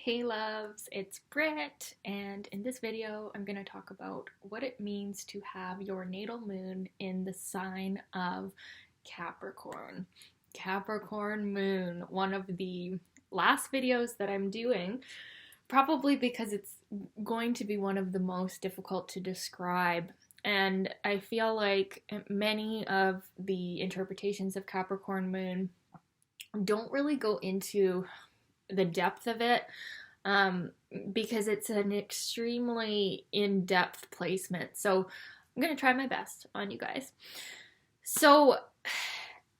Hey loves, it's Britt, and in this video I'm going to talk about what it means to have your natal moon in the sign of Capricorn. Capricorn Moon, one of the last videos that I'm doing, probably because it's going to be one of the most difficult to describe. And I feel like many of the interpretations of Capricorn Moon don't really go into the depth of it um, because it's an extremely in-depth placement. So I'm going to try my best on you guys. So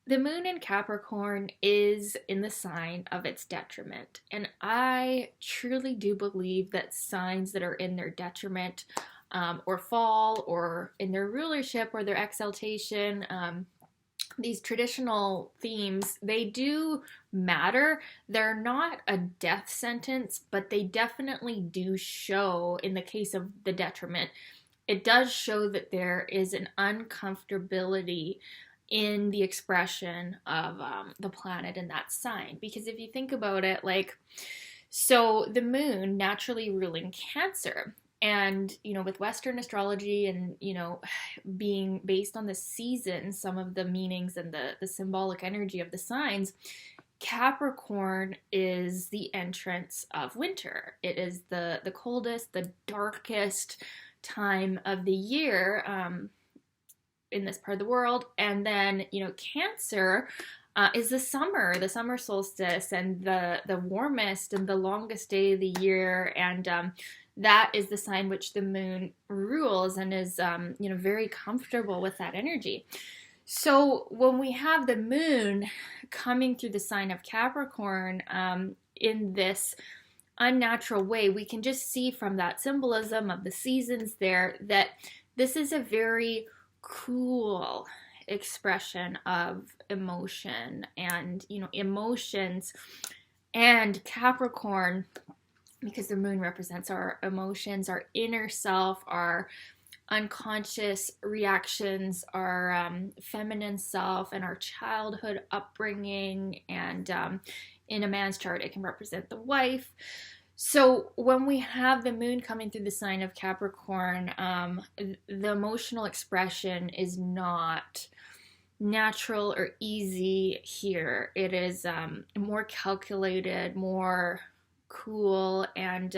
the moon in Capricorn is in the sign of its detriment. And I truly do believe that signs that are in their detriment or fall or in their rulership or their exaltation, these traditional themes, they do matter. They're not a death sentence, but they definitely do show, in the case of the detriment, it does show that there is an uncomfortability in the expression of the planet in that sign. Because if you think about it, so the moon naturally ruling Cancer, and, with Western astrology and, being based on the seasons, some of the meanings and the symbolic energy of the signs, Capricorn is the entrance of winter. It is the coldest, the darkest time of the year in this part of the world. And then, Cancer is the summer solstice, and the warmest and the longest day of the year. And that is the sign which the moon rules and is, very comfortable with that energy. So when we have the moon coming through the sign of Capricorn in this unnatural way, we can just see from that symbolism of the seasons there that this is a very cool expression of emotion and, emotions. And Capricorn, because the moon represents our emotions, our inner self, our unconscious reactions, our feminine self, and our childhood upbringing. And in a man's chart, it can represent the wife. So when we have the moon coming through the sign of Capricorn, the emotional expression is not natural or easy here. It is more calculated, more cool, and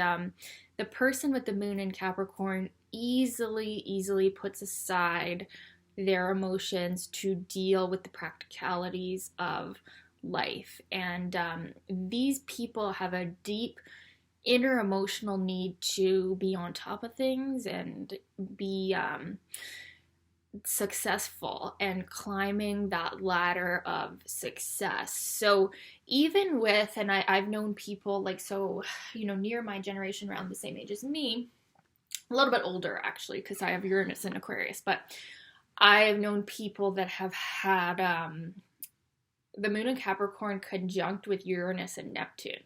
the person with the moon in Capricorn easily puts aside their emotions to deal with the practicalities of life. And these people have a deep inner emotional need to be on top of things and be successful and climbing that ladder of success. So even with, and I've known people near my generation, around the same age as me, a little bit older actually, because I have Uranus in Aquarius, but I have known people that have had the moon in Capricorn conjunct with Uranus and Neptune.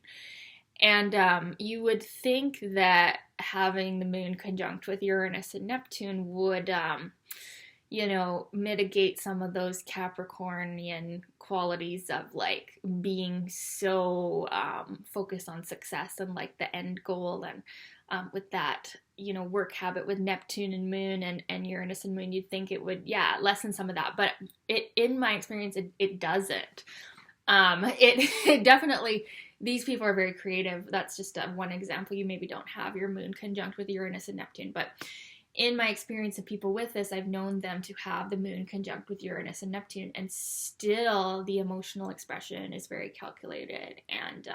And you would think that having the moon conjunct with Uranus and Neptune would mitigate some of those Capricornian qualities of being so focused on success and the end goal. And with that, work habit with Neptune and moon and Uranus and moon, you'd think it would, lessen some of that. But in my experience, it doesn't. It definitely, these people are very creative. That's just one example. You maybe don't have your moon conjunct with Uranus and Neptune, but in my experience of people with this, I've known them to have the moon conjunct with Uranus and Neptune, and still the emotional expression is very calculated. And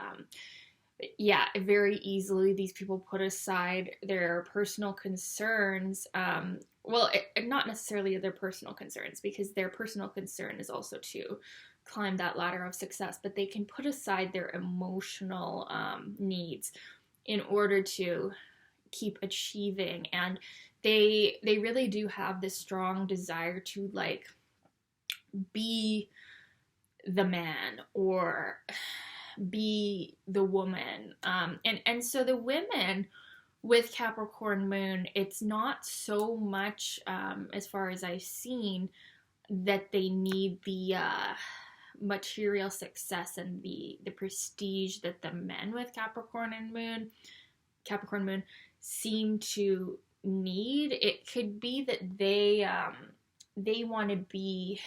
very easily these people put aside their personal concerns. Not necessarily their personal concerns, because their personal concern is also to climb that ladder of success, but they can put aside their emotional needs in order to keep achieving. And they really do have this strong desire to be the man or be the woman. And so the women with Capricorn moon, it's not so much, as far as I've seen, that they need the material success and the prestige that the men with Capricorn Moon seem to need. It could be that they want to be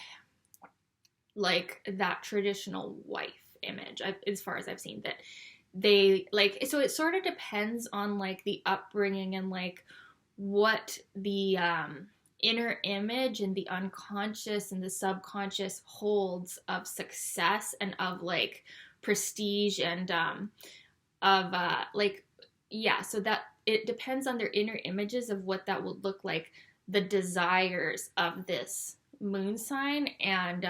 like that traditional wife image, as far as I've seen, that they like. So it sort of depends on like the upbringing and like what the inner image and the unconscious and the subconscious holds of success and of like prestige and of like, yeah, so that it depends on their inner images of what that would look like, the desires of this moon sign, and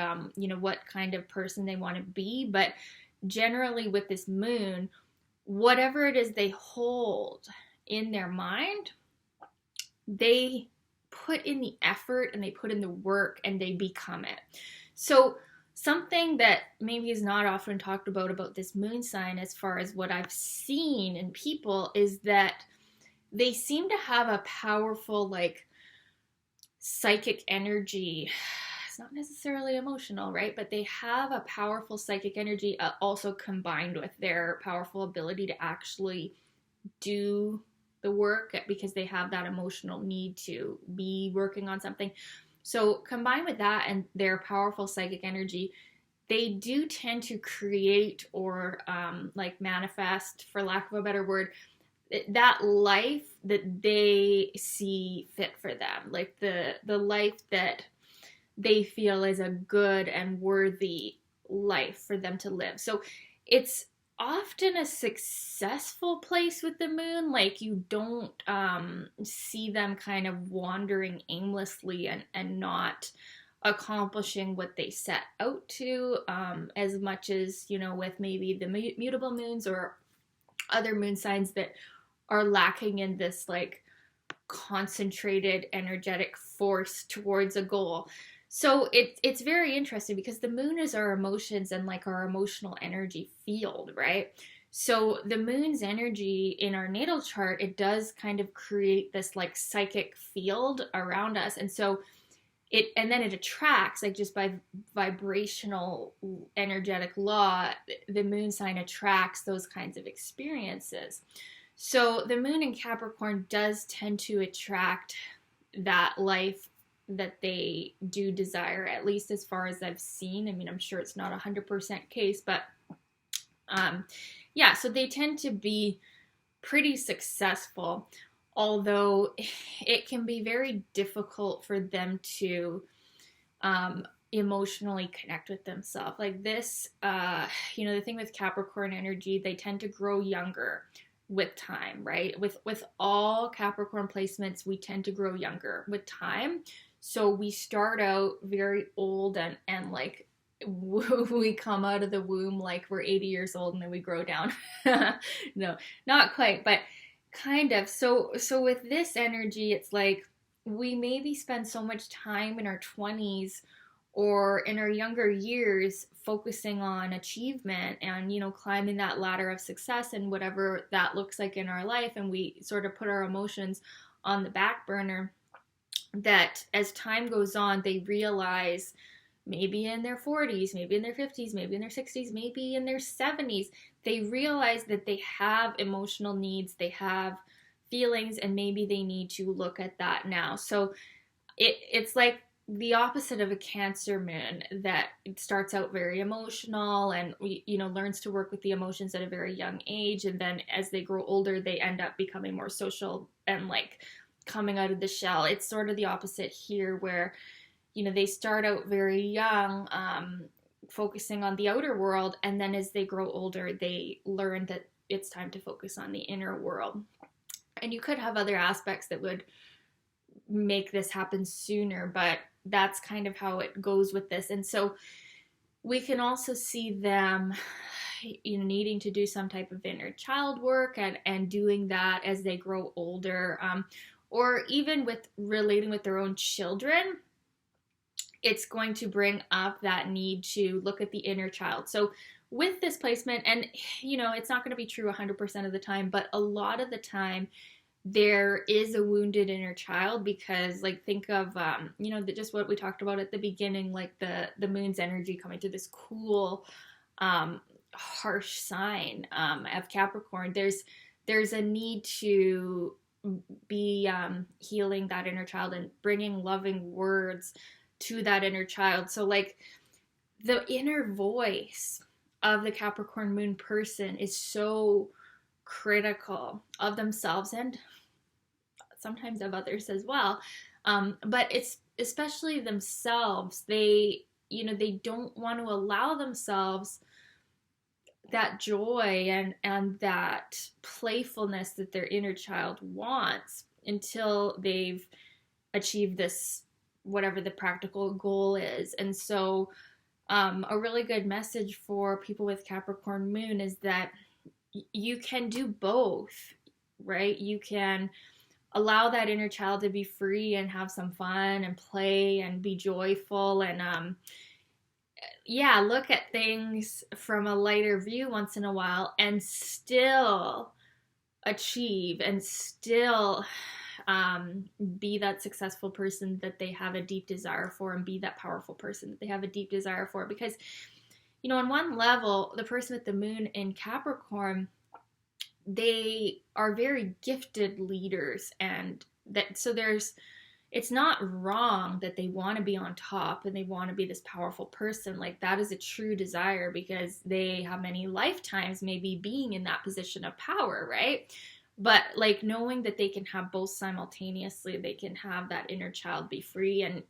what kind of person they want to be. But generally with this moon, whatever it is they hold in their mind, they put in the effort and they put in the work and they become it. So something that maybe is not often talked about this moon sign, as far as what I've seen in people, is that they seem to have a powerful like psychic energy. It's not necessarily emotional, right? But they have a powerful psychic energy, also combined with their powerful ability to actually do the work, because they have that emotional need to be working on something. So combined with that and their powerful psychic energy, they do tend to create or like manifest, for lack of a better word, that life that they see fit for them, like the life that they feel is a good and worthy life for them to live. So it's often a successful place with the moon. Like you don't see them kind of wandering aimlessly and not accomplishing what they set out to, as much as, with maybe the mutable moons or other moon signs that are lacking in this like concentrated energetic force towards a goal. So it's very interesting, because the moon is our emotions and like our emotional energy field, right? So the moon's energy in our natal chart, it does kind of create this like psychic field around us. And so then it attracts, like just by vibrational energetic law, the moon sign attracts those kinds of experiences. So the moon in Capricorn does tend to attract that life that they do desire, at least as far as I've seen. I mean, I'm sure it's not 100% case, but yeah, so they tend to be pretty successful, although it can be very difficult for them to emotionally connect with themselves. Like this, the thing with Capricorn energy, they tend to grow younger with time, right? With all Capricorn placements, we tend to grow younger with time. So we start out very old and like we come out of the womb like we're 80 years old, and then we grow down. No, not quite, but kind of. So with this energy, it's like we maybe spend so much time in our 20s or in our younger years focusing on achievement and, climbing that ladder of success and whatever that looks like in our life, and we sort of put our emotions on the back burner, that as time goes on, they realize, maybe in their 40s, maybe in their 50s, maybe in their 60s, maybe in their 70s, they realize that they have emotional needs, they have feelings, and maybe they need to look at that now. So it's like the opposite of a Cancer moon, that it starts out very emotional and learns to work with the emotions at a very young age, and then as they grow older, they end up becoming more social and like coming out of the shell. It's sort of the opposite here, where they start out very young, focusing on the outer world, and then as they grow older, they learn that it's time to focus on the inner world. And you could have other aspects that would make this happen sooner, but that's kind of how it goes with this. And so we can also see them needing to do some type of inner child work and doing that as they grow older, or even with relating with their own children. It's going to bring up that need to look at the inner child. So with this placement, and it's not going to be true 100% of the time, but a lot of the time there is a wounded inner child, because like think of just what we talked about at the beginning, like the moon's energy coming to this cool harsh sign of Capricorn. There's a need to be healing that inner child and bringing loving words to that inner child. So like the inner voice of the Capricorn moon person is so critical of themselves and sometimes of others as well. But it's especially themselves. They don't want to allow themselves that joy and that playfulness that their inner child wants until they've achieved this, whatever the practical goal is. And so a really good message for people with Capricorn moon is that you can do both, right? You can allow that inner child to be free and have some fun and play and be joyful and look at things from a lighter view once in a while, and still achieve and still be that successful person that they have a deep desire for, and be that powerful person that they have a deep desire for. Because, on one level, the person with the moon in Capricorn, they are very gifted leaders, and it's not wrong that they want to be on top and they want to be this powerful person. Like, that is a true desire because they have many lifetimes maybe being in that position of power, right? But like knowing that they can have both simultaneously, they can have that inner child be free and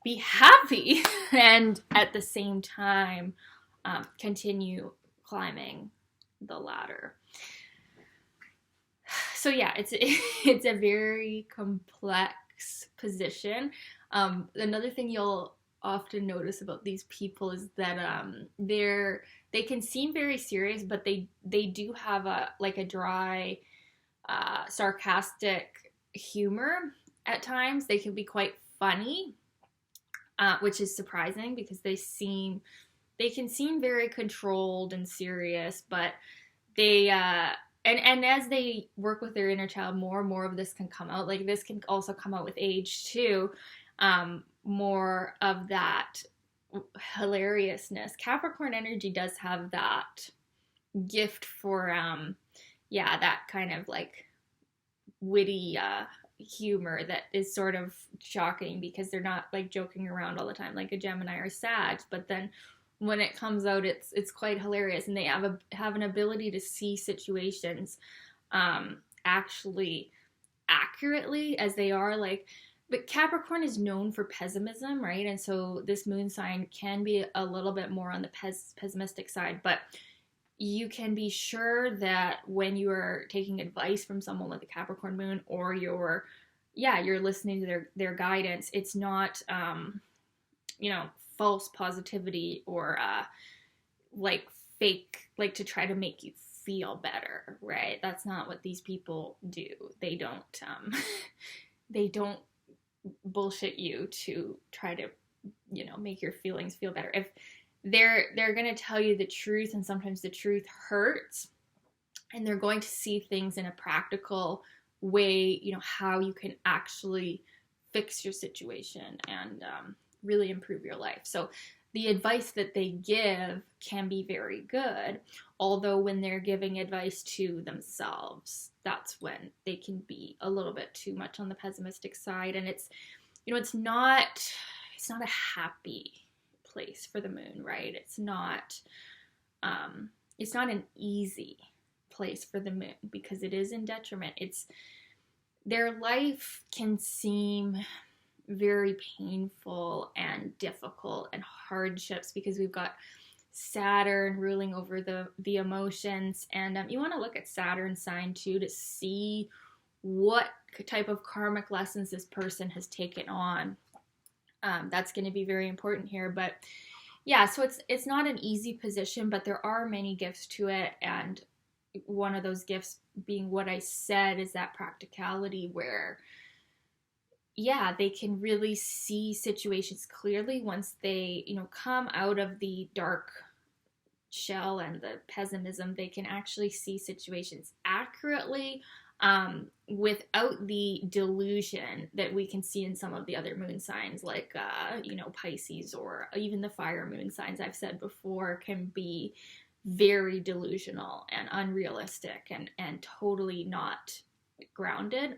be happy and at the same time continue climbing the ladder. So yeah, it's a very complex position. Another thing you'll often notice about these people is that they can seem very serious, but they do have a dry, sarcastic humor at times. They can be quite funny, which is surprising because they can seem very controlled and serious, but they and as they work with their inner child, more and more of this can come out. Like, this can also come out with age too. More of that hilariousness. Capricorn energy does have that gift for that kind of like witty humor that is sort of shocking because they're not like joking around all the time like a Gemini or Sag, but then when it comes out, it's quite hilarious, and they have an ability to see situations actually accurately as they are. Like, but Capricorn is known for pessimism, right? And so this moon sign can be a little bit more on the pessimistic side, but you can be sure that when you are taking advice from someone with a Capricorn moon, or you're listening to their guidance, it's not false positivity or like fake, like to try to make you feel better, right? That's not what these people do. They don't bullshit you to try to make your feelings feel better. If they're going to tell you the truth, and sometimes the truth hurts, and they're going to see things in a practical way, how you can actually fix your situation and really improve your life. So the advice that they give can be very good, although when they're giving advice to themselves, that's when they can be a little bit too much on the pessimistic side. And it's not a happy place for the moon, right? It's not an easy place for the moon because it is in detriment. Their life can seem very painful and difficult and hardships because we've got Saturn ruling over the emotions, and you want to look at Saturn sign too to see what type of karmic lessons this person has taken on. That's going to be very important here. But yeah, so it's not an easy position, but there are many gifts to it, and one of those gifts being what I said is that practicality where they can really see situations clearly once they, come out of the dark shell and the pessimism. They can actually see situations accurately, without the delusion that we can see in some of the other moon signs, like, Pisces, or even the fire moon signs I've said before can be very delusional and unrealistic and totally not grounded.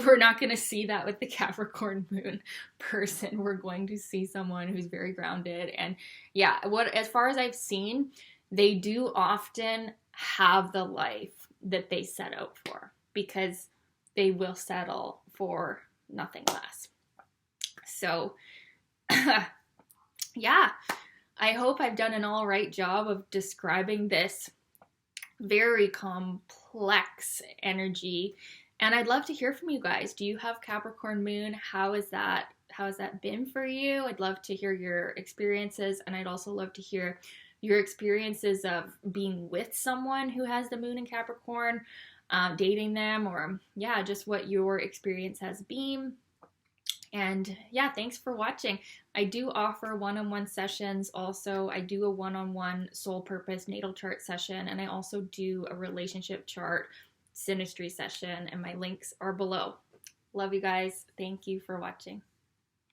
We're not going to see that with the Capricorn moon person. We're going to see someone who's very grounded. And yeah, as far as I've seen, they do often have the life that they set out for, because they will settle for nothing less. So yeah, I hope I've done an all right job of describing this very complex energy. And I'd love to hear from you guys. Do you have Capricorn moon? How has that been for you? I'd love to hear your experiences, and I'd also love to hear your experiences of being with someone who has the moon in Capricorn, dating them, or yeah, just what your experience has been. And yeah, thanks for watching. I do offer one-on-one sessions. Also, I do a one-on-one soul purpose natal chart session, and I also do a relationship chart synastry session, and my links are below. Love you guys. Thank you for watching.